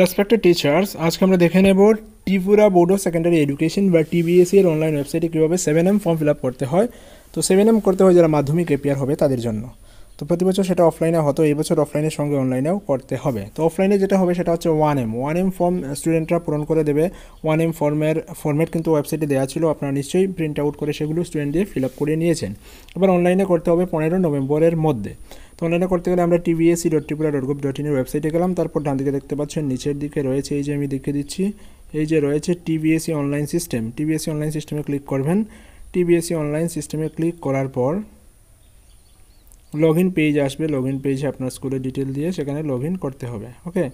Respected teachers, আজকে আমরা দেখে নেব Tripura board of secondary education বা TBSE এর অনলাইন ওয়েবসাইটে কীভাবে 7M ফর্ম ফিল আপ করতে হয়। তো 7M করতে হয় যারা মাধ্যমিক এপিআর হবে তাদের জন্য। তো প্রতি বছর সেটা অফলাইনে হতো, এই বছর অফলাইনের সঙ্গে অনলাইনেও করতে হবে। তো অফলাইনে যেটা হবে সেটা হচ্ছে 1M ফর্ম স্টুডেন্টরা পূরণ করে দেবে। 1M ফর্মের ফরম্যাট কিন্তু ওয়েবসাইটে দেওয়া ছিল, আপনারা নিশ্চয়ই প্রিন্ট আউট করে সেগুলো স্টুডেন্ট দিয়ে ফিল আপ করে নিয়েছেন। এবার অনলাইনে করতে হবে 15 নভেম্বরের মধ্যে। তো অনলাইনে করতে গেলে আমরা tbse.tripura.gov.in এর ওয়েবসাইটে গেলাম। তারপর ডান দিকে দেখতে পাচ্ছেন নিচের দিকে রয়েছে, এই যে আমি দেখিয়ে দিচ্ছি, এই যে রয়েছে TBSE online system. TBSE online সিস্টেমে ক্লিক করবেন। TBSE অনলাইন সিস্টেমে ক্লিক করার পর লগ ইন পেজ আসবে। লগ ইন পেজে আপনার স্কুলের ডিটেল দিয়ে সেখানে লগ ইন করতে হবে। ওকে,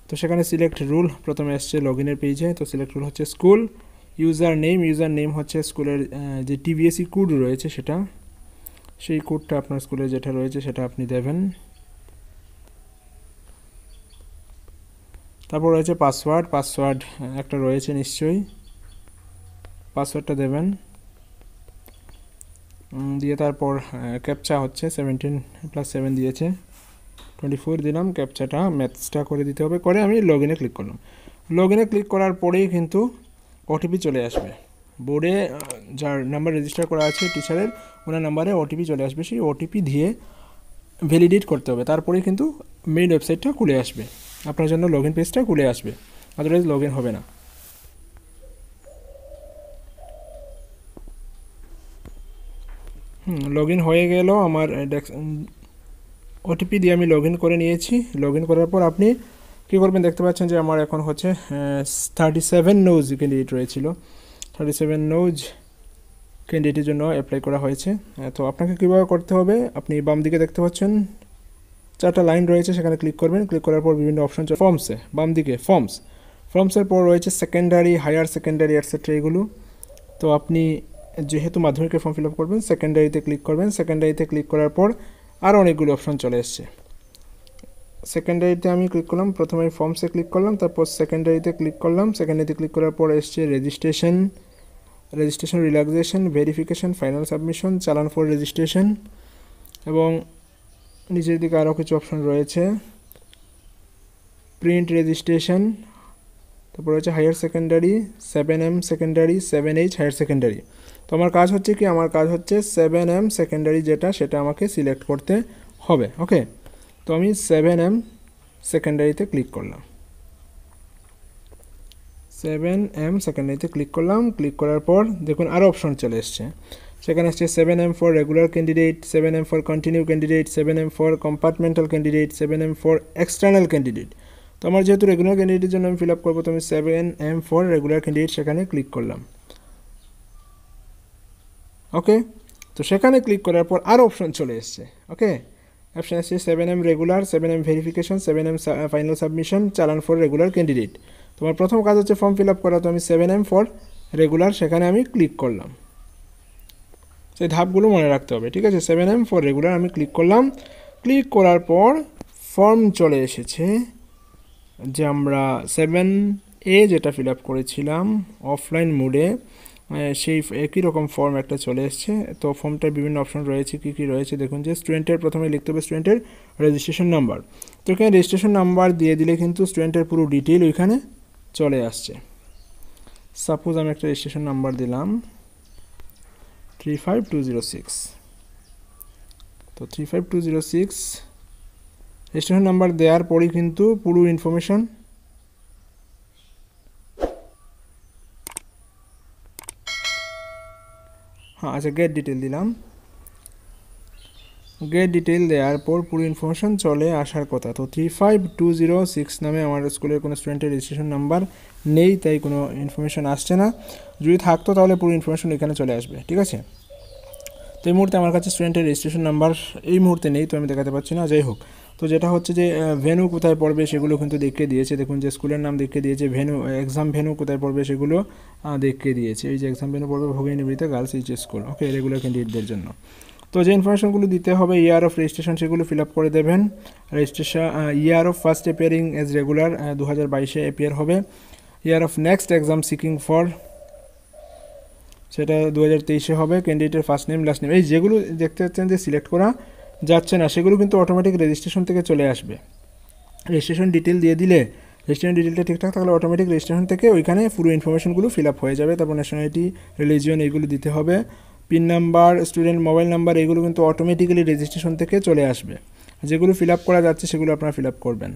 তো সেখানে সিলেক্ট রুল প্রথমে আসছে লগ ইনের পেজে। তো সিলেক্ট রুল হচ্ছে স্কুল। ইউজার নেম হচ্ছে স্কুলের যে TBSE কোড রয়েছে সেটা, সেই কোডটা আপনার স্কুলে যেটা রয়েছে সেটা আপনি দেবেন। তারপর রয়েছে পাসওয়ার্ড একটা রয়েছে নিশ্চয়ই, পাসওয়ার্ডটা দেবেন দিয়ে তারপর ক্যাপচা হচ্ছে 17+7 দিয়েছে, 24 দিলাম। ক্যাপচাটা ম্যাথসটা করে দিতে হবে, করে আমি লগ ইনে ক্লিক করলাম। লগ ইনে ক্লিক করার পরেই কিন্তু ওটিপি চলে আসবে। বোর্ডে যার নাম্বার রেজিস্টার করা আছে টিচারের, ওনার নাম্বারে ওটিপি চলে আসবে। সেই ওটিপি দিয়ে ভ্যালিডেট করতে হবে, তারপরেই কিন্তু মেইন ওয়েবসাইটটা খুলে আসবে, আপনার জন্য লগ ইন পেজটা খুলে আসবে, আদারওয়াইজ লগ ইন হবে না। লগ ইন হয়ে গেল আমার, ওটিপি দিয়ে আমি লগ ইন করে নিয়েছি। লগ ইন করার পর আপনি কী করবেন, দেখতে পাচ্ছেন যে আমার এখন হচ্ছে 37 নোজ ক্যান্ডিডেট রয়েছিল। 37 নোজ ক্যান্ডিডেটের জন্য অ্যাপ্লাই করা হয়েছে। তো আপনাকে কীভাবে করতে হবে, আপনি বাম দিকে দেখতে পাচ্ছেন 4টা লাইন রয়েছে, সেখানে ক্লিক করবেন। ক্লিক করার পর বিভিন্ন অপশন, ফর্মসে বাম দিকে ফর্মসের পর রয়েছে সেকেন্ডারি, হায়ার সেকেন্ডারি এটসেট্রা এগুলো। তো আপনি যেহেতু মাধ্যমিকের ফর্ম ফিল আপ করবেন, সেকেন্ডারিতে ক্লিক করবেন। সেকেন্ডারিতে ক্লিক করার পর আরও অনেকগুলো অপশন চলে এসছে। সেকেন্ডারিতে আমি ক্লিক করলাম, প্রথমে ফর্মসে ক্লিক করলাম, তারপর সেকেন্ডারিতে ক্লিক করলাম। সেকেন্ডারিতে ক্লিক করার পর এসছে registration, relaxation, verification, final submission, চালান ফর রেজিস্ট্রেশন, এবং নিচের দিকে আরও কিছু অপশন রয়েছে, প্রিন্ট রেজিস্ট্রেশন, তারপর রয়েছে higher secondary, 7M secondary, 7H higher secondary. তো আমার কাজ হচ্ছে কি, আমার কাজ হচ্ছে 7M সেকেন্ডারি যেটা, সেটা আমাকে সিলেক্ট করতে হবে। ওকে, তো আমি 7M সেকেন্ডারিতে ক্লিক করলাম। 7M সেকেন্ডারিতে ক্লিক করলাম। ক্লিক করার পর দেখুন আরও অপশন চলে এসছে, সেখানে আসছে 7M for regular candidate, 7M for continue candidate, 7M for compartmental candidate, 7M for external candidate. তো আমার যেহেতু রেগুলার ক্যান্ডিডেটের জন্য আমি ফিল আপ করবো, তো আমি 7M ফর রেগুলার ক্যান্ডিডেট সেখানে ক্লিক করলাম। ওকে, তো সেখানে ক্লিক করার পর আরও অপশন চলে এসছে। ওকে, অপশন আসছে 7M regular, 7M verification, 7M final submission, চালান ফর রেগুলার ক্যান্ডিডেট। তোমার প্রথম কাজ হচ্ছে ফর্ম ফিল আপ করা, তো আমি 7M ফর রেগুলার সেখানে আমি ক্লিক করলাম। সেই ধাপগুলো মনে রাখতে হবে, ঠিক আছে। 7M ফর রেগুলার আমি ক্লিক করলাম। ক্লিক করার পর ফর্ম চলে এসেছে, যে আমরা 7A যেটা ফিল আপ করেছিলাম অফলাইন মোডে, সেই একই রকম ফর্ম একটা চলে এসছে। তো ফর্মটার বিভিন্ন অপশন রয়েছে, কী কী রয়েছে দেখুন, যে স্টুডেন্টের প্রথমে লিখতে হবে স্টুডেন্টের রেজিস্ট্রেশন নাম্বার। তো এখানে রেজিস্ট্রেশন নাম্বার দিয়ে দিলে কিন্তু স্টুডেন্টের পুরো ডিটেল ওইখানে চলে আসছে। সাপোজ আমি একটা রেজিস্ট্রেশন নাম্বার দিলাম 35206। তো 35206 রেজিস্ট্রেশন নাম্বার দেওয়ার পরই কিন্তু পুরো ইনফরমেশন আচ্ছা গেট ডিটেল দিলাম। গেট ডিটেল দেওয়ার পর পুরো ইনফরমেশন চলে আসার কথা। তো 35206 নামে আমার স্কুলের কোনো স্টুডেন্টের রেজিস্ট্রেশন নাম্বার নেই, তাই কোনো ইনফরমেশন আসছে না। যদি থাকতো তাহলে পুরো ইনফরমেশন এখানে চলে আসবে, ঠিক আছে। তো এই মুহূর্তে আমার কাছে স্টুডেন্টের রেজিস্ট্রেশন নাম্বার এই মুহূর্তে নেই, তো আমি দেখাতে পারছি না। যাই হোক, তো যেটা হচ্ছে যে ভেন্যু কোথায় পড়বে সেগুলো কিন্তু দেখিয়ে দিয়েছে। দেখুন যে স্কুলের নাম দেখিয়ে দিয়েছে, ভেন্যু এক্সাম ভেন্যু কোথায় পড়বে সেগুলো দেখিয়ে দিয়েছে। এই যে এক্সাম ভেন্যু পড়বে ভগিনীবৃত্তা girls H school, okay, regular ক্যান্ডিডেটদের জন্য। তো যে ইনফরমেশনগুলো দিতে হবে, ইয়ার অফ রেজিস্ট্রেশন সেগুলো ফিল আপ করে দেবেন। Registration year of first appearing as regular 2022-এ অ্যাপিয়ার হবে। Year of next exam seeking for সেটা 2023-এ হবে। ক্যান্ডিডেটের ফার্স্ট নেম লাস্ট নেম, এই যেগুলো দেখতে পাচ্ছেন যে সিলেক্ট করা যাচ্ছে না সেগুলো কিন্তু অটোমেটিক রেজিস্ট্রেশন থেকে চলে আসবে। রেজিস্ট্রেশন ডিটেল দিয়ে দিলে রেজিস্ট্রেশন ডিটেলটা ঠিকঠাক থাকলে অটোমেটিক রেজিস্ট্রেশন থেকে ওইখানে পুরো ইনফরমেশনগুলো ফিল আপ হয়ে যাবে। তারপর ন্যাশনালিটি, রিলিজিয়ন এইগুলো দিতে হবে, pin number, student mobile number, এগুলো কিন্তু অটোমেটিক্যালি রেজিস্ট্রেশন থেকে চলে আসবে। যেগুলো ফিল আপ করা যাচ্ছে সেগুলো আপনারা ফিল আপ করবেন।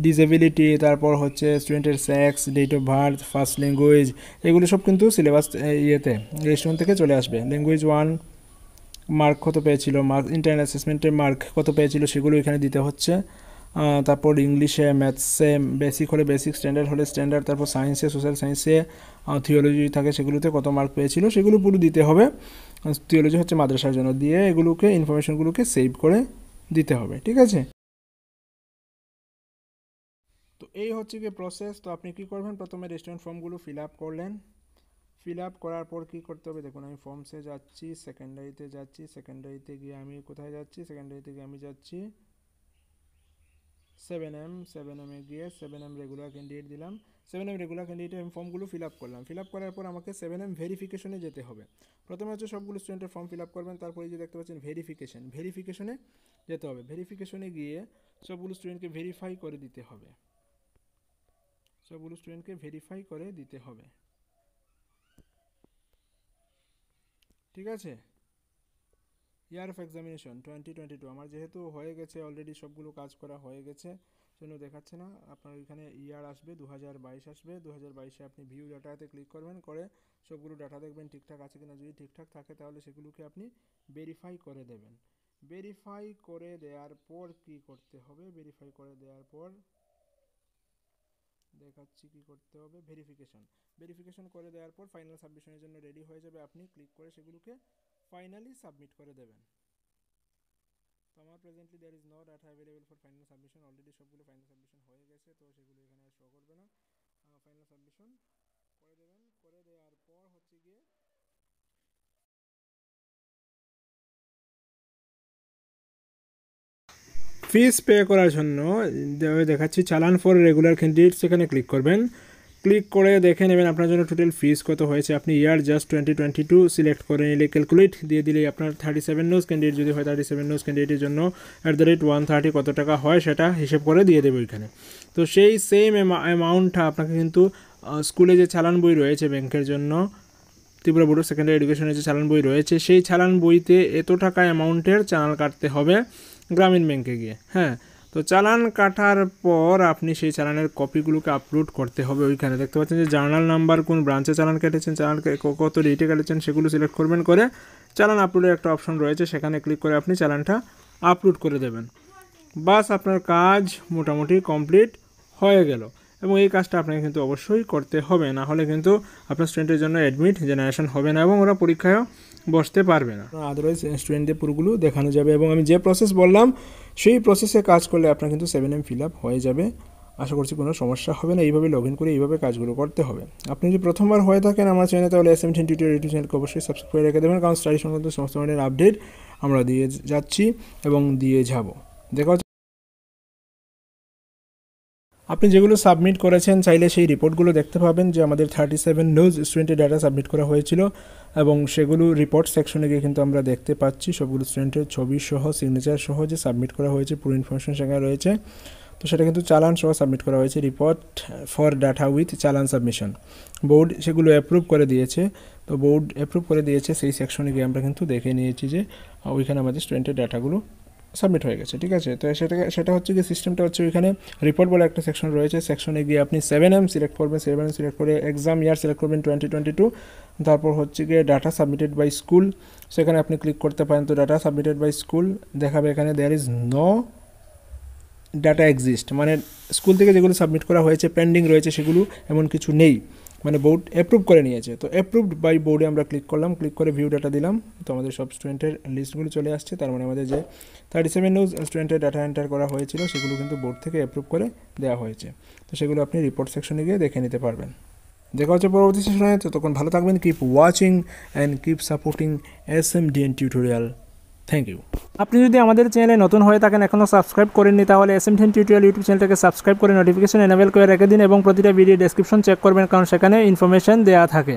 ডিসেবিলিটি, তারপর হচ্ছে স্টুডেন্টের sex, date of birth, first language, এগুলো সব কিন্তু সিলেবাস ইয়েতে রেজিস্ট্রেশন থেকে চলে আসবে। ল্যাঙ্গুয়েজ 1 মার্ক কত পেয়েছিল, মার্ক ইন্টারনাল অ্যাসেসমেন্টের মার্ক কত পেয়েছিল সেগুলো এখানে দিতে হচ্ছে। তারপর ইংলিশে, ম্যাথসে, বেসিক হলে বেসিক, স্ট্যান্ডার্ড হলে স্ট্যান্ডার্ড, তারপর সায়েন্সে, সোশ্যাল সায়েন্সে, থিওলজি থাকে সেগুলোতে কত মার্ক পেয়েছিল সেগুলো পুরো দিতে হবে। থিওলজি হচ্ছে মাদ্রাসার জন্য, দিয়ে এগুলোকে ইনফরমেশনগুলোকে সেভ করে দিতে হবে, ঠিক আছে। তো এই হচ্ছে কি প্রসেস। তো আপনি কি করবেন, প্রথমে রেজিস্ট্রেশন ফর্মগুলো ফিল আপ করলেন। ফিল আপ করার পর কী করতে হবে দেখুন, আমি ফর্মসে যাচ্ছি, সেকেন্ডারিতে যাচ্ছি, সেকেন্ডারিতে গিয়ে আমি কোথায় যাচ্ছি, সেকেন্ডারিতে গিয়ে আমি যাচ্ছি 7M গিয়ে 7M রেগুলার ক্যান্ডিডেট দিলাম। 7M রেগুলার ক্যান্ডিডেটের ফর্মগুলো ফিল আপ করলাম। ফিল আপ করার পর আমাকে 7M ভেরিফিকেশনে যেতে হবে। প্রথমে হচ্ছে সবগুলো স্টুডেন্টের ফর্ম ফিল আপ করবেন, তারপরে যে দেখতে পাচ্ছেন ভেরিফিকেশনে যেতে হবে। ভেরিফিকেশনে গিয়ে সবগুলো স্টুডেন্টকে ভেরিফাই করে দিতে হবে, সবগুলো স্টুডেন্টকে ভেরিফাই করে দিতে হবে, ঠিক আছে। ইয়ার অফ এক্সামিনেশন 2022 আমার যেহেতু হয়ে গেছে অলরেডি, সবগুলো কাজ করা হয়ে গেছে, জন্য দেখাচ্ছে না। আপনার ওইখানে ইয়ার আসবে 2022 আসবে। 2022-এ আপনি ভিউ ডাটাতে ক্লিক করবেন, করে সবগুলো ডাটা দেখবেন ঠিকঠাক আছে কিনা। যদি ঠিকঠাক থাকে তাহলে সেগুলোকে আপনি ভেরিফাই করে দেবেন। ভেরিফাই করে দেওয়ার পর কি করতে হবে, ভেরিফাই করে দেওয়ার পর দেখাচ্ছি কি করতে হবে। ভেরিফিকেশন করে দেওয়ার পর ফাইনাল সাবমিশনের জন্য রেডি হয়ে যাবে। আপনি ক্লিক করে সেগুলোকে ফাইনালি সাবমিট করে দেবেন। তো আমার presently there is no data available for final submission, already সবগুলো ফাইনাল সাবমিশন হয়ে গেছে, তো সেগুলো এখানে শো করবে না। ফাইনাল সাবমিশন করে দেবেন। করে দেওয়ার পর হচ্ছে গিয়ে ফিস পে করার জন্য দেখাচ্ছি চালান ফর রেগুলার ক্যান্ডিডেট, সেখানে ক্লিক করবেন। ক্লিক করে দেখে নেবেন আপনার জন্য টোটাল ফিস কত হয়েছে। আপনি ইয়ার জাস্ট 2022 সিলেক্ট করে নিলে ক্যালকুলেট দিয়ে দিলে আপনার 37 নোজ ক্যান্ডিডেট যদি হয় 37 নোজ ক্যান্ডিডেটের জন্য @130 কত টাকা হয় সেটা হিসেব করে দিয়ে দেবে ওইখানে। তো সেই সেম অ্যামাউন্টটা আপনাকে কিন্তু স্কুলে যে চালান বই রয়েছে ব্যাংকের জন্য, ত্রিপুরা বোর্ড অফ সেকেন্ডারি এডুকেশনের যে চালান বই রয়েছে, সেই চালান বইতে এত টাকা অ্যামাউন্টের চালান কাটতে হবে গ্রামীণ ব্যাংকে গিয়ে। হ্যাঁ, তো চালান কাটার পর আপনি সেই চালানের কপিগুলোকে আপলোড করতে হবে। ওইখানে দেখতে পাচ্ছেন যে জার্নাল নাম্বার, কোন ব্রাঞ্চে চালান কেটেছেন, চালান কত ডেটে কেটেছেন সেগুলো সিলেক্ট করবেন। করে চালান আপলোডের একটা অপশন রয়েছে, সেখানে ক্লিক করে আপনি চালানটা আপলোড করে দেবেন। বাস আপনার কাজ মোটামুটি কমপ্লিট হয়ে গেল। এবং এই কাজটা আপনাকে কিন্তু অবশ্যই করতে হবে, না হলে কিন্তু আপনার স্টুডেন্টের জন্য অ্যাডমিট জেনারেশন হবে না এবং ওরা পরীক্ষায়ও বসতে পারবে না। আদারওয়াইজ স্টুডেন্টদের পুরোগুলো দেখানো যাবে। এবং আমি যে প্রসেস বললাম সেই প্রসেসে কাজ করলে আপনার কিন্তু 7M ফিল আপ হয়ে যাবে। আশা করছি কোনো সমস্যা হবে না। এইভাবে লগ ইন করে এইভাবে কাজগুলো করতে হবে। আপনি যদি প্রথমবার হয়ে থাকেন আমার চ্যানেলে, তাহলে SMDN টিউটোরিয়াল ইউটিউব চ্যানেলকে অবশ্যই সাবস্ক্রাইব করে রেখে দেবেন, কারণ স্টাডি সংক্রান্ত সমস্ত ধরনের আপডেট আমরা দিয়ে যাচ্ছি এবং দিয়ে যাব। দেখা হচ্ছে আপনি যেগুলো সাবমিট করেছেন চাইলে সেই রিপোর্টগুলো দেখতে পাবেন, যে আমাদের 37 নোজ স্টুডেন্টের ডাটা সাবমিট করা হয়েছিল এবং সেগুলো রিপোর্ট সেকশনে গিয়ে কিন্তু আমরা দেখতে পাচ্ছি সবগুলো স্টুডেন্টের ছবি সহ, সিগনেচার সহ যে সাবমিট করা হয়েছে, পুরো ইনফরমেশন সেখানে রয়েছে। তো সেটা কিন্তু চালান সহ সাবমিট করা হয়েছে, রিপোর্ট ফর ডাটা উইথ চালান সাবমিশন। বোর্ড সেগুলো অ্যাপ্রুভ করে দিয়েছে। তো বোর্ড অ্যাপ্রুভ করে দিয়েছে, সেই সেকশনে গিয়ে আমরা কিন্তু দেখে নিয়েছি যে ওইখানে আমাদের স্টুডেন্টের ডাটাগুলো সাবমিট হয়ে গেছে, ঠিক আছে। তো সেটা হচ্ছে কি সিস্টেমটা হচ্ছে, ওইখানে রিপোর্ট বলে একটা সেকশন রয়েছে, সেকশনে গিয়ে আপনি 7M সিলেক্ট করবেন। 7M সিলেক্ট করে এক্সাম ইয়ার সিলেক্ট করবেন 2022। তারপর হচ্ছে গিয়ে ডাটা সাবমিটেড বাই স্কুল, সেখানে আপনি ক্লিক করতে পারেন। তো ডাটা সাবমিটেড বাই স্কুল দেখাবে এখানে there is no data exist, মানে স্কুল থেকে যেগুলো সাবমিট করা হয়েছে পেন্ডিং রয়েছে সেগুলো এমন কিছু নেই, মানে বোর্ড অ্যাপ্রুভ করে নিয়েছে। তো অ্যাপ্রুভড বাই বোর্ডে আমরা ক্লিক করলাম, ক্লিক করে ভিউ ডাটা দিলাম। তো আমাদের সব স্টুডেন্টের লিস্টগুলো চলে আসছে। তার মানে আমাদের যে 37 নোজ স্টুডেন্টের ডাটা এন্টার করা হয়েছিল সেগুলো কিন্তু বোর্ড থেকে অ্যাপ্রুভ করে দেওয়া হয়েছে। তো সেগুলো আপনি রিপোর্ট সেকশনে গিয়ে দেখে নিতে পারবেন। দেখা হচ্ছে পরবর্তী সেশনে। তো তখন ভালো থাকবেন। Keep watching and keep supporting SMDN tutorial. Thank you. আপনি যদি আমাদের চ্যানেলে নতুন হয়ে থাকেন, এখনও সাবস্ক্রাইব করেননি, তাহলে SMDN টিউটোরিয়াল ইউটিউব চ্যানেলটাকে সাবস্ক্রাইব করে নোটিফিকেশন এনেবল করে রেখে দিন এবং প্রতিটা ভিডিও ডেসক্রিপশন চেক করবেন, কারণ সেখানে ইনফরমেশন দেওয়া থাকে।